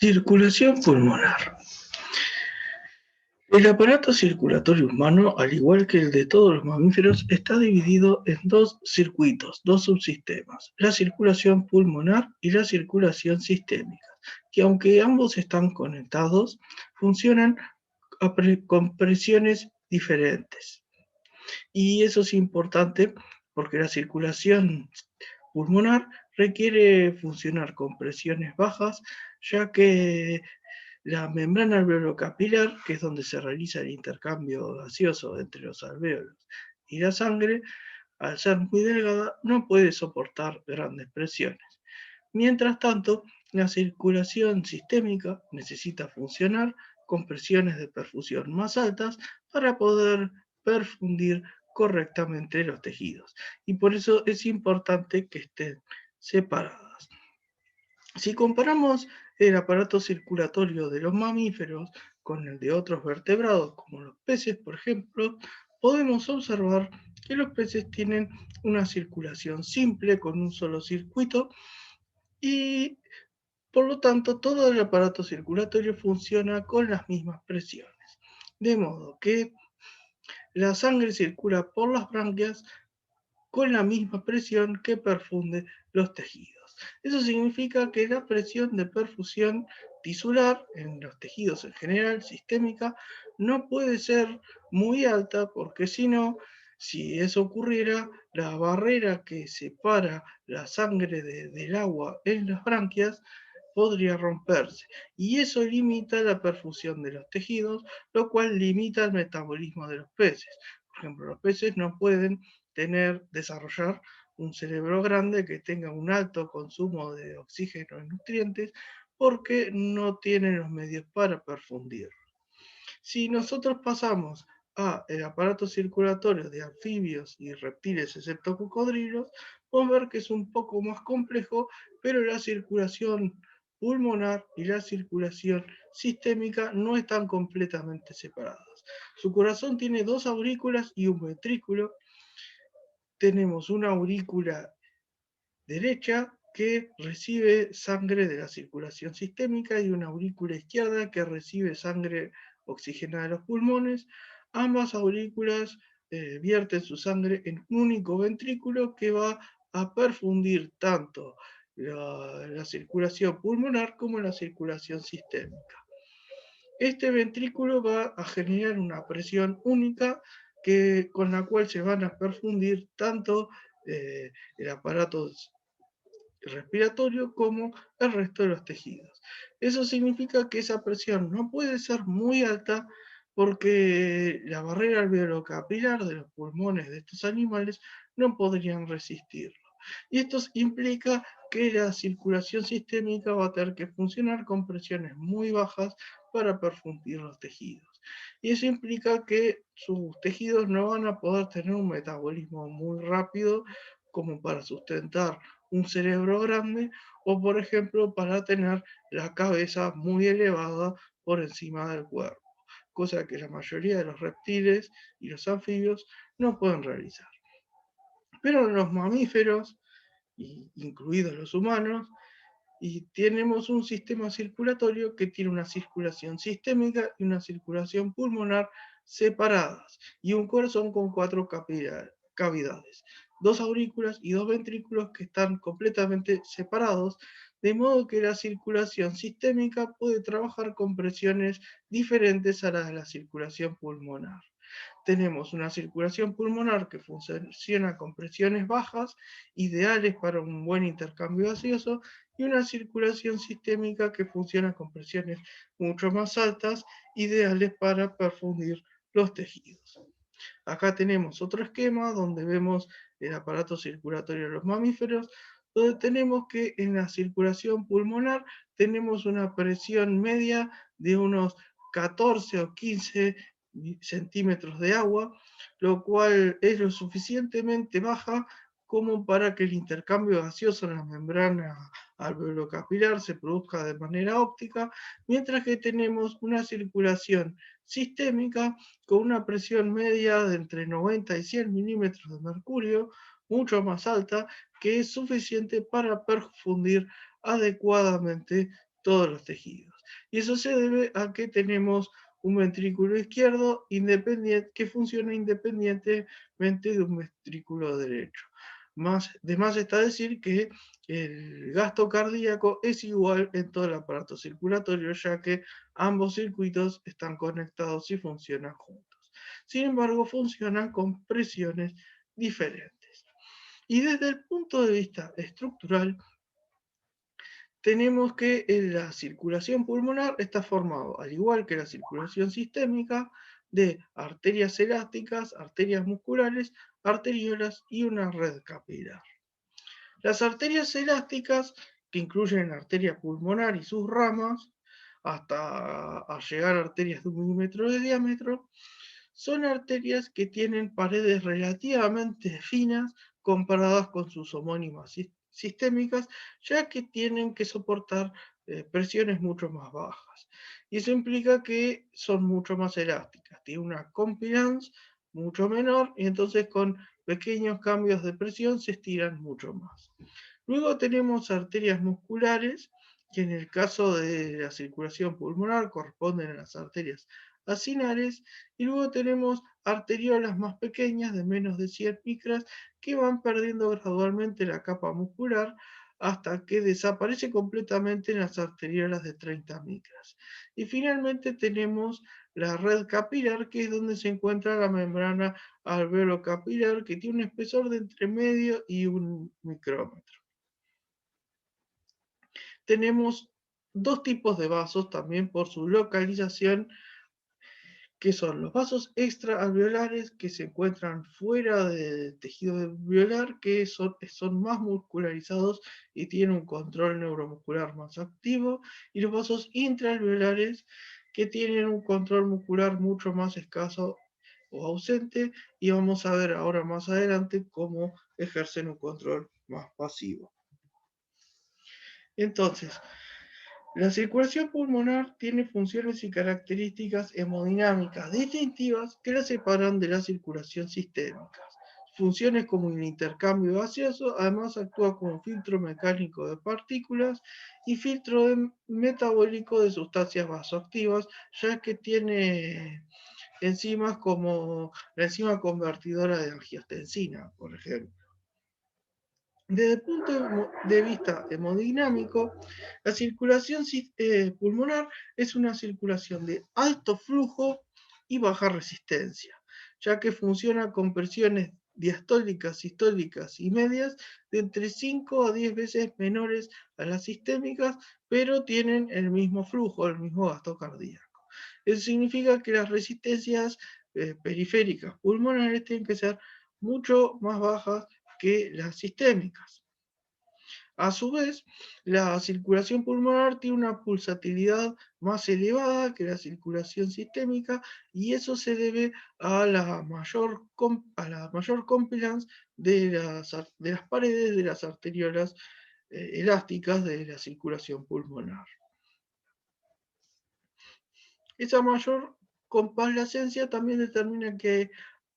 Circulación pulmonar. El aparato circulatorio humano, al igual que el de todos los mamíferos, está dividido en dos circuitos, dos subsistemas, la circulación pulmonar y la circulación sistémica, que aunque ambos están conectados, funcionan con presiones diferentes. Y eso es importante porque la circulación pulmonar requiere funcionar con presiones bajas, ya que la membrana alveolo-capilar, que es donde se realiza el intercambio gaseoso entre los alvéolos y la sangre, al ser muy delgada, no puede soportar grandes presiones. Mientras tanto, la circulación sistémica necesita funcionar con presiones de perfusión más altas para poder perfundir correctamente los tejidos. Y por eso es importante que estén separadas. Si comparamos el aparato circulatorio de los mamíferos con el de otros vertebrados, como los peces, por ejemplo, podemos observar que los peces tienen una circulación simple con un solo circuito y, por lo tanto, todo el aparato circulatorio funciona con las mismas presiones. De modo que la sangre circula por las branquias con la misma presión que perfunde los tejidos. Eso significa que la presión de perfusión tisular en los tejidos en general, sistémica, no puede ser muy alta porque si no, si eso ocurriera, la barrera que separa la sangre del agua en las branquias podría romperse y eso limita la perfusión de los tejidos, lo cual limita el metabolismo de los peces. Por ejemplo, los peces no pueden desarrollar un cerebro grande que tenga un alto consumo de oxígeno y nutrientes porque no tienen los medios para perfundirlo. Si nosotros pasamos a el aparato circulatorio de anfibios y reptiles, excepto cocodrilos, podemos ver que es un poco más complejo, pero la circulación pulmonar y la circulación sistémica no están completamente separadas. Su corazón tiene dos aurículas y un ventrículo. Tenemos una aurícula derecha que recibe sangre de la circulación sistémica y una aurícula izquierda que recibe sangre oxigenada de los pulmones. Ambas aurículas vierten su sangre en un único ventrículo que va a perfundir tanto la circulación pulmonar como la circulación sistémica. Este ventrículo va a generar una presión única con la cual se van a perfundir tanto el aparato respiratorio como el resto de los tejidos. Eso significa que esa presión no puede ser muy alta porque la barrera alveolo-capilar de los pulmones de estos animales no podrían resistirlo. Y esto implica que la circulación sistémica va a tener que funcionar con presiones muy bajas para perfundir los tejidos. Y eso implica que sus tejidos no van a poder tener un metabolismo muy rápido como para sustentar un cerebro grande o, por ejemplo, para tener la cabeza muy elevada por encima del cuerpo, cosa que la mayoría de los reptiles y los anfibios no pueden realizar. Pero los mamíferos, incluidos los humanos, y tenemos un sistema circulatorio que tiene una circulación sistémica y una circulación pulmonar separadas, y un corazón con cuatro cavidades, dos aurículas y dos ventrículos que están completamente separados, de modo que la circulación sistémica puede trabajar con presiones diferentes a las de la circulación pulmonar. Tenemos una circulación pulmonar que funciona con presiones bajas, ideales para un buen intercambio gaseoso, y una circulación sistémica que funciona con presiones mucho más altas, ideales para perfundir los tejidos. Acá tenemos otro esquema donde vemos el aparato circulatorio de los mamíferos, donde tenemos que en la circulación pulmonar tenemos una presión media de unos 14 o 15 centímetros de agua, lo cual es lo suficientemente baja como para que el intercambio gaseoso en la membrana alveolo-capilar se produzca de manera óptica, mientras que tenemos una circulación sistémica con una presión media de entre 90 y 100 milímetros de mercurio, mucho más alta, que es suficiente para perfundir adecuadamente todos los tejidos. Y eso se debe a que tenemos un ventrículo izquierdo independiente, que funciona independientemente de un ventrículo derecho. De más está decir que el gasto cardíaco es igual en todo el aparato circulatorio, ya que ambos circuitos están conectados y funcionan juntos. Sin embargo, funcionan con presiones diferentes. Y desde el punto de vista estructural, tenemos que la circulación pulmonar está formado, al igual que la circulación sistémica, de arterias elásticas, arterias musculares, arteriolas y una red capilar. Las arterias elásticas, que incluyen la arteria pulmonar y sus ramas, hasta llegar a arterias de 1 milímetro de diámetro, son arterias que tienen paredes relativamente finas comparadas con sus homónimas sistémicas, ya que tienen que soportar presiones mucho más bajas. Y eso implica que son mucho más elásticas, tienen una compliance mucho menor y entonces con pequeños cambios de presión se estiran mucho más. Luego tenemos arterias musculares, que en el caso de la circulación pulmonar corresponden a las arterias acinares, y luego tenemos arteriolas más pequeñas de menos de 100 micras que van perdiendo gradualmente la capa muscular hasta que desaparece completamente en las arteriolas de 30 micras. Y finalmente tenemos la red capilar, que es donde se encuentra la membrana alveolo-capilar, que tiene un espesor de entre medio y 1 micrómetro. Tenemos dos tipos de vasos también por su localización, que son los vasos extraalveolares, que se encuentran fuera del tejido alveolar, que son más muscularizados y tienen un control neuromuscular más activo, y los vasos intraalveolares, que tienen un control muscular mucho más escaso o ausente, y vamos a ver ahora más adelante cómo ejercen un control más pasivo. Entonces, la circulación pulmonar tiene funciones y características hemodinámicas distintivas que la separan de la circulación sistémica. Funciones como el intercambio gaseoso, además actúa como filtro mecánico de partículas y filtro metabólico de sustancias vasoactivas, ya que tiene enzimas como la enzima convertidora de angiotensina, por ejemplo. Desde el punto de vista hemodinámico, la circulación pulmonar es una circulación de alto flujo y baja resistencia, ya que funciona con presiones diastólicas, sistólicas y medias de entre 5 a 10 veces menores a las sistémicas, pero tienen el mismo flujo, el mismo gasto cardíaco. Eso significa que las resistencias periféricas pulmonares tienen que ser mucho más bajas que las sistémicas. A su vez, la circulación pulmonar tiene una pulsatilidad más elevada que la circulación sistémica, y eso se debe a la mayor compliance de las paredes de las arteriolas elásticas de la circulación pulmonar. Esa mayor complacencia también determina que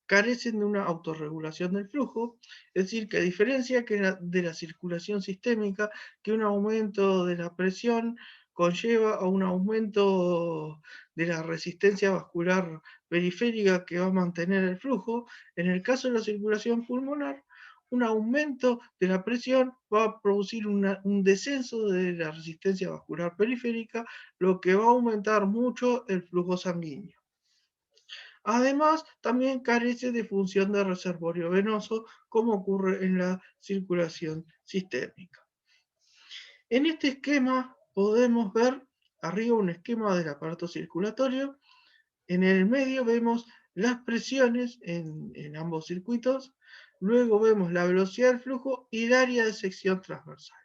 carecen de una autorregulación del flujo, es decir, que a diferencia de la circulación sistémica, que un aumento de la presión conlleva a un aumento de la resistencia vascular periférica que va a mantener el flujo, en el caso de la circulación pulmonar, un aumento de la presión va a producir un descenso de la resistencia vascular periférica, lo que va a aumentar mucho el flujo sanguíneo. Además, también carece de función de reservorio venoso, como ocurre en la circulación sistémica. En este esquema podemos ver arriba un esquema del aparato circulatorio. En el medio vemos las presiones en ambos circuitos. Luego vemos la velocidad del flujo y el área de sección transversal.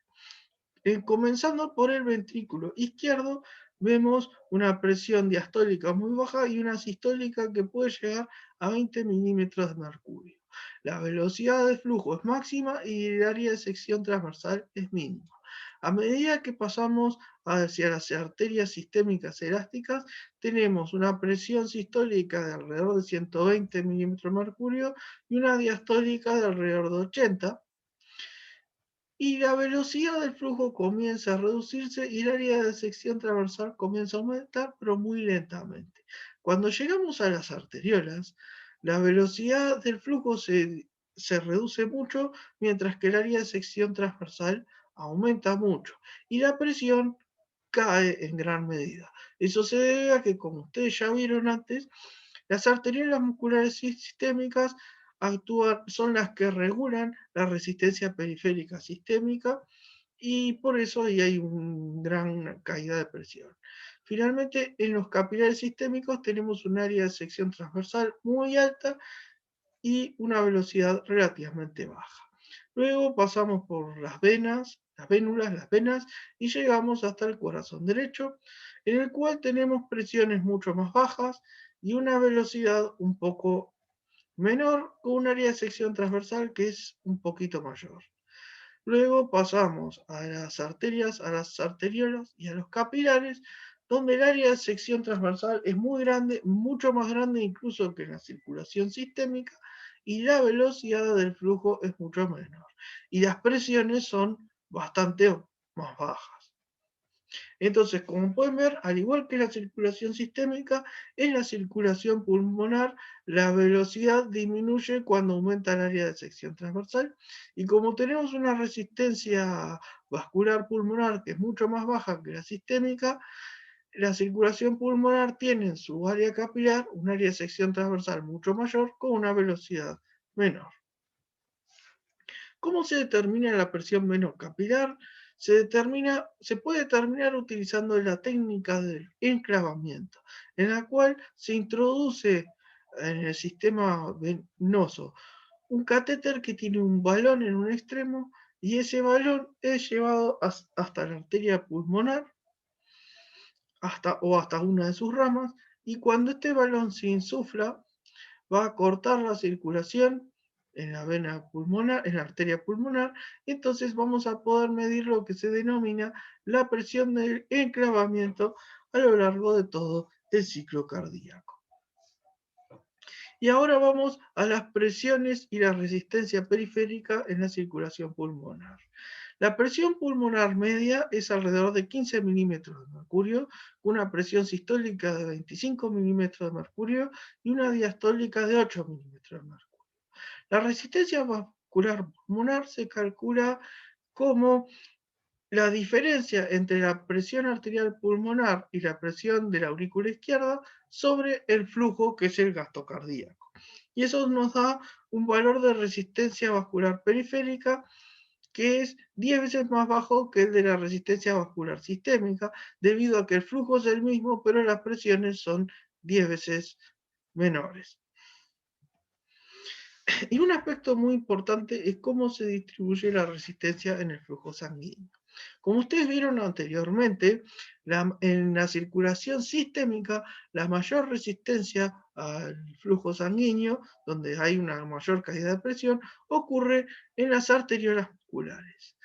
Comenzando por el ventrículo izquierdo, vemos una presión diastólica muy baja y una sistólica que puede llegar a 20 milímetros de mercurio. La velocidad de flujo es máxima y el área de sección transversal es mínima. A medida que pasamos hacia las arterias sistémicas elásticas, tenemos una presión sistólica de alrededor de 120 milímetros de mercurio y una diastólica de alrededor de 80. y la velocidad del flujo comienza a reducirse y el área de sección transversal comienza a aumentar, pero muy lentamente. Cuando llegamos a las arteriolas, la velocidad del flujo se reduce mucho, mientras que el área de sección transversal aumenta mucho y la presión cae en gran medida. Eso se debe a que, como ustedes ya vieron antes, las arteriolas musculares sistémicas son las que regulan la resistencia periférica sistémica y por eso ahí hay una gran caída de presión. Finalmente, en los capilares sistémicos tenemos un área de sección transversal muy alta y una velocidad relativamente baja. Luego pasamos por las venas, las vénulas, las venas, y llegamos hasta el corazón derecho, en el cual tenemos presiones mucho más bajas y una velocidad un poco menor, con un área de sección transversal que es un poquito mayor. Luego pasamos a las arterias, a las arteriolas y a los capilares, donde el área de sección transversal es muy grande, mucho más grande incluso que en la circulación sistémica, y la velocidad del flujo es mucho menor. Y las presiones son bastante más bajas. Entonces, como pueden ver, al igual que la circulación sistémica, en la circulación pulmonar la velocidad disminuye cuando aumenta el área de sección transversal y como tenemos una resistencia vascular pulmonar que es mucho más baja que la sistémica, la circulación pulmonar tiene en su área capilar un área de sección transversal mucho mayor con una velocidad menor. ¿Cómo se determina la presión menos capilar? Se puede determinar utilizando la técnica del enclavamiento, en la cual se introduce en el sistema venoso un catéter que tiene un balón en un extremo y ese balón es llevado hasta la arteria pulmonar hasta una de sus ramas y cuando este balón se insufla va a cortar la circulación en la vena pulmonar, en la arteria pulmonar, y entonces vamos a poder medir lo que se denomina la presión del enclavamiento a lo largo de todo el ciclo cardíaco. Y ahora vamos a las presiones y la resistencia periférica en la circulación pulmonar. La presión pulmonar media es alrededor de 15 milímetros de mercurio, con una presión sistólica de 25 milímetros de mercurio y una diastólica de 8 milímetros de mercurio. La resistencia vascular pulmonar se calcula como la diferencia entre la presión arterial pulmonar y la presión de la aurícula izquierda sobre el flujo, que es el gasto cardíaco. Y eso nos da un valor de resistencia vascular periférica que es 10 veces más bajo que el de la resistencia vascular sistémica, debido a que el flujo es el mismo, pero las presiones son 10 veces menores. Y un aspecto muy importante es cómo se distribuye la resistencia en el flujo sanguíneo. Como ustedes vieron anteriormente, en la circulación sistémica, la mayor resistencia al flujo sanguíneo, donde hay una mayor caída de presión, ocurre en las arteriolas musculares.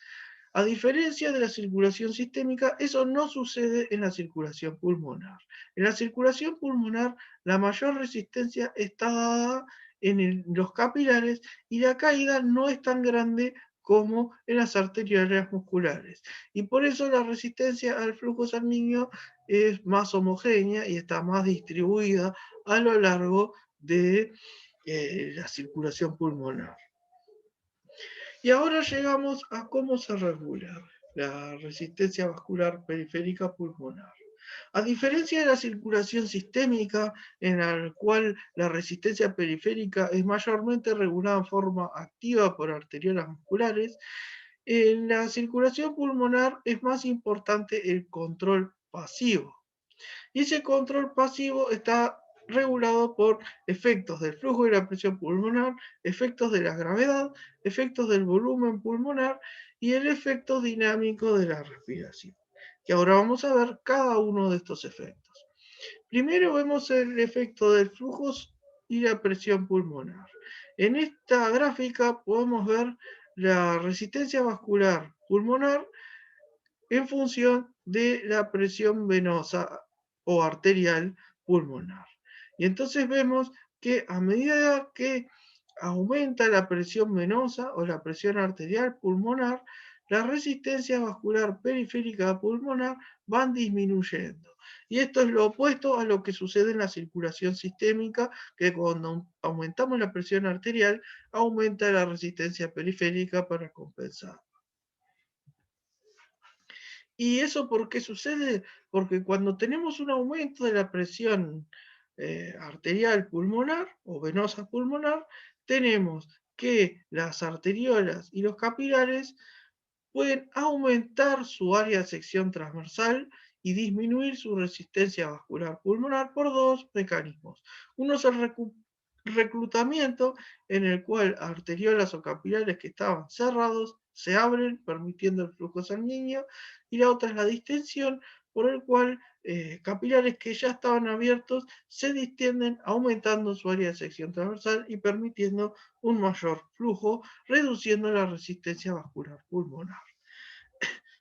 A diferencia de la circulación sistémica, eso no sucede en la circulación pulmonar. En la circulación pulmonar, la mayor resistencia está dada en los capilares y la caída no es tan grande como en las arteriales musculares. Y por eso la resistencia al flujo sanguíneo es más homogénea y está más distribuida a lo largo de la circulación pulmonar. Y ahora llegamos a cómo se regula la resistencia vascular periférica pulmonar. A diferencia de la circulación sistémica, en la cual la resistencia periférica es mayormente regulada en forma activa por arteriolas musculares, en la circulación pulmonar es más importante el control pasivo. Y ese control pasivo está regulado por efectos del flujo y la presión pulmonar, efectos de la gravedad, efectos del volumen pulmonar y el efecto dinámico de la respiración. Y ahora vamos a ver cada uno de estos efectos. Primero vemos el efecto del flujo y la presión pulmonar. En esta gráfica podemos ver la resistencia vascular pulmonar en función de la presión venosa o arterial pulmonar. Y entonces vemos que a medida que aumenta la presión venosa o la presión arterial pulmonar, la resistencia vascular periférica pulmonar van disminuyendo. Y esto es lo opuesto a lo que sucede en la circulación sistémica, que cuando aumentamos la presión arterial, aumenta la resistencia periférica para compensar. ¿Y eso por qué sucede? Porque cuando tenemos un aumento de la presión arterial pulmonar o venosa pulmonar, tenemos que las arteriolas y los capilares pueden aumentar su área de sección transversal y disminuir su resistencia vascular pulmonar por dos mecanismos. Uno es el reclutamiento, en el cual arteriolas o capilares que estaban cerrados se abren, permitiendo el flujo sanguíneo, y la otra es la distensión, por el cual capilares que ya estaban abiertos se distienden, aumentando su área de sección transversal y permitiendo un mayor flujo, reduciendo la resistencia vascular pulmonar.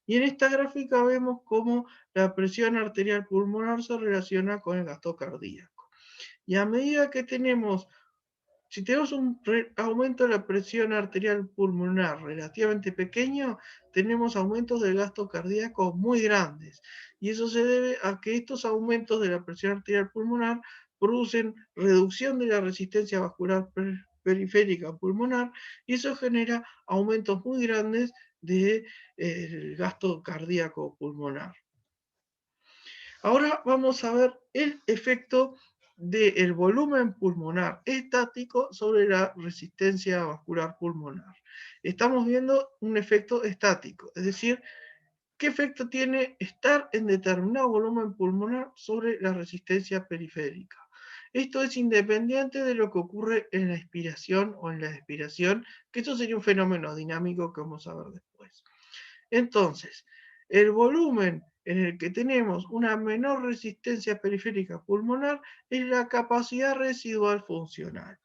Y en esta gráfica vemos cómo la presión arterial pulmonar se relaciona con el gasto cardíaco. Y a medida que si tenemos un aumento de la presión arterial pulmonar relativamente pequeño, tenemos aumentos del gasto cardíaco muy grandes. Y eso se debe a que estos aumentos de la presión arterial pulmonar producen reducción de la resistencia vascular periférica pulmonar, y eso genera aumentos muy grandes del gasto cardíaco pulmonar. Ahora vamos a ver el efecto del volumen pulmonar estático sobre la resistencia vascular pulmonar. Estamos viendo un efecto estático, es decir, ¿qué efecto tiene estar en determinado volumen pulmonar sobre la resistencia periférica? Esto es independiente de lo que ocurre en la inspiración o en la expiración, que esto sería un fenómeno dinámico que vamos a ver después. Entonces, el volumen en el que tenemos una menor resistencia periférica pulmonar es la capacidad residual funcional.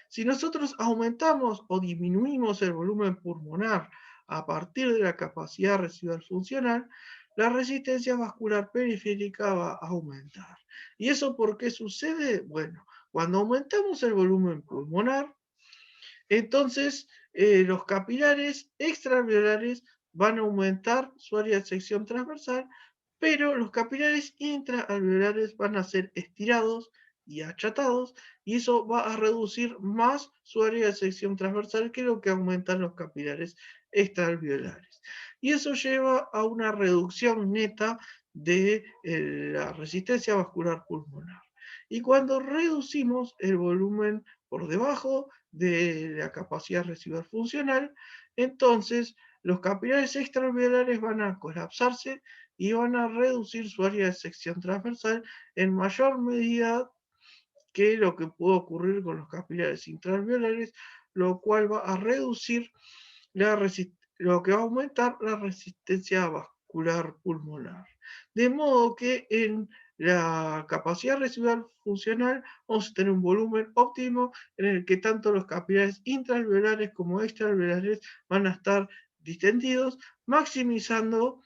Si nosotros aumentamos o disminuimos el volumen pulmonar a partir de la capacidad residual funcional, la resistencia vascular periférica va a aumentar. ¿Y eso por qué sucede? Bueno, cuando aumentamos el volumen pulmonar, entonces los capilares extraalveolares van a aumentar su área de sección transversal, pero los capilares intraalveolares van a ser estirados y achatados, y eso va a reducir más su área de sección transversal que lo que aumentan los capilares extraalveolares. Y eso lleva a una reducción neta de la resistencia vascular pulmonar. Y cuando reducimos el volumen por debajo de la capacidad residual funcional, entonces los capilares extraalveolares van a colapsarse y van a reducir su área de sección transversal en mayor medida que lo que puede ocurrir con los capilares intraalveolares, lo cual va a reducir lo que va a aumentar la resistencia vascular pulmonar. De modo que en la capacidad residual funcional vamos a tener un volumen óptimo en el que tanto los capilares intraalveolares como extraalveolares van a estar distendidos, maximizando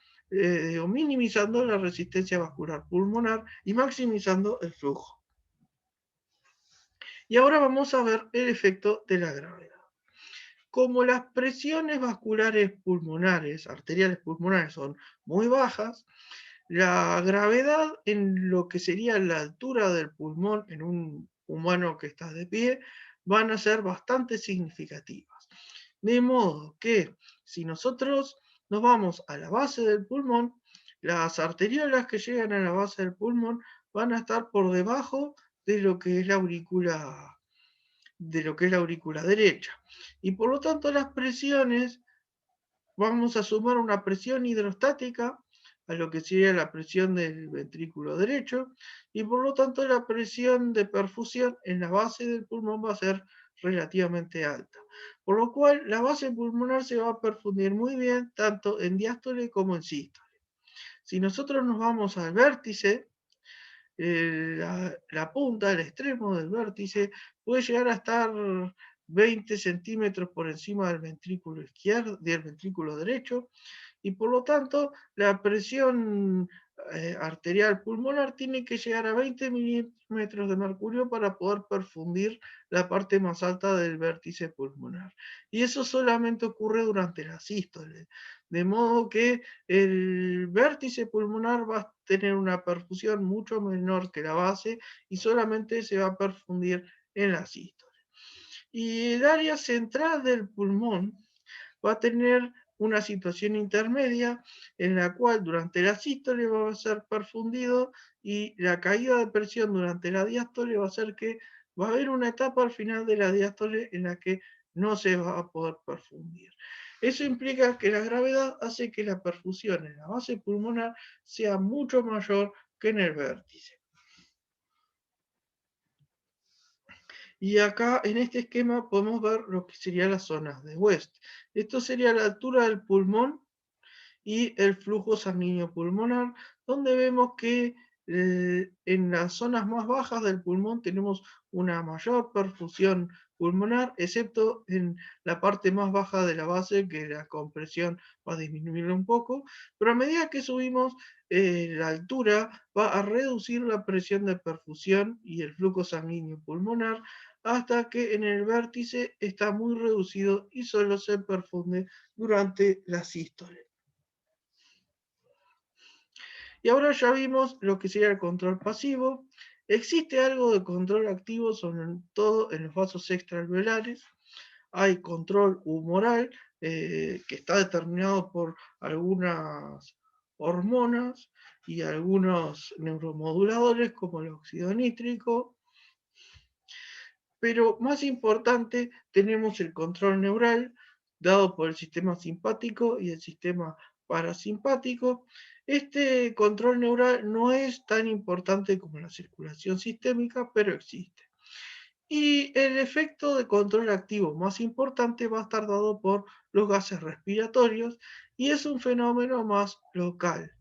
o minimizando la resistencia vascular pulmonar y maximizando el flujo. Y ahora vamos a ver el efecto de la gravedad. Como las presiones vasculares pulmonares, arteriales pulmonares, son muy bajas, la gravedad en lo que sería la altura del pulmón en un humano que está de pie van a ser bastante significativas. De modo que si nosotros nos vamos a la base del pulmón, las arteriolas que llegan a la base del pulmón van a estar por debajo de lo que es la aurícula derecha. Y por lo tanto las presiones, vamos a sumar una presión hidrostática a lo que sería la presión del ventrículo derecho, y por lo tanto la presión de perfusión en la base del pulmón va a ser relativamente alta. Por lo cual la base pulmonar se va a perfundir muy bien, tanto en diástole como en sístole. Si nosotros nos vamos al vértice, la punta, el extremo del vértice, puede llegar a estar 20 centímetros por encima del ventrículo izquierdo, del ventrículo derecho, y por lo tanto la presión arterial pulmonar tiene que llegar a 20 milímetros de mercurio para poder perfundir la parte más alta del vértice pulmonar. Y eso solamente ocurre durante la sístole, de modo que el vértice pulmonar va a tener una perfusión mucho menor que la base y solamente se va a perfundir en la sístole. Y el área central del pulmón va a tener una situación intermedia en la cual durante la sístole va a ser perfundido y la caída de presión durante la diástole va a hacer que va a haber una etapa al final de la diástole en la que no se va a poder perfundir. Eso implica que la gravedad hace que la perfusión en la base pulmonar sea mucho mayor que en el vértice. Y acá en este esquema podemos ver lo que serían las zonas de West. Esto sería la altura del pulmón y el flujo sanguíneo pulmonar, donde vemos que en las zonas más bajas del pulmón tenemos una mayor perfusión pulmonar, excepto en la parte más baja de la base, que la compresión va a disminuir un poco, pero a medida que subimos la altura va a reducir la presión de perfusión y el flujo sanguíneo pulmonar, hasta que en el vértice está muy reducido y solo se perfunde durante la sístole. Y ahora ya vimos lo que sería el control pasivo. Existe algo de control activo, sobre todo en los vasos extraalveolares. Hay control humoral, que está determinado por algunas hormonas y algunos neuromoduladores, como el óxido nítrico. Pero más importante, tenemos el control neural, dado por el sistema simpático y el sistema parasimpático. Este control neural no es tan importante como la circulación sistémica, pero existe. Y el efecto de control activo más importante va a estar dado por los gases respiratorios y es un fenómeno más local,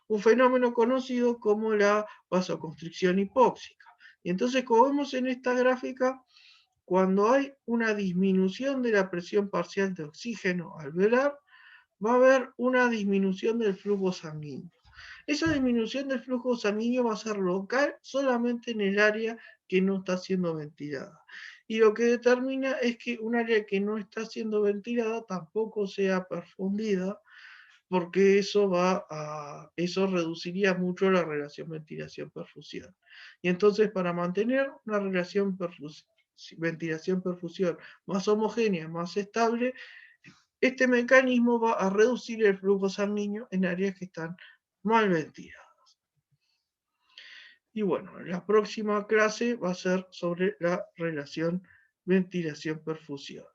un fenómeno conocido como la vasoconstricción hipóxica. Y entonces, como vemos en esta gráfica, cuando hay una disminución de la presión parcial de oxígeno alveolar, va a haber una disminución del flujo sanguíneo. Esa disminución del flujo sanguíneo va a ser local solamente en el área que no está siendo ventilada. Y lo que determina es que un área que no está siendo ventilada tampoco sea perfundida, porque eso reduciría mucho la relación ventilación-perfusión. Y entonces, para mantener una relación ventilación-perfusión más homogénea, más estable, este mecanismo va a reducir el flujo sanguíneo en áreas que están mal ventiladas. Y bueno, la próxima clase va a ser sobre la relación ventilación-perfusión.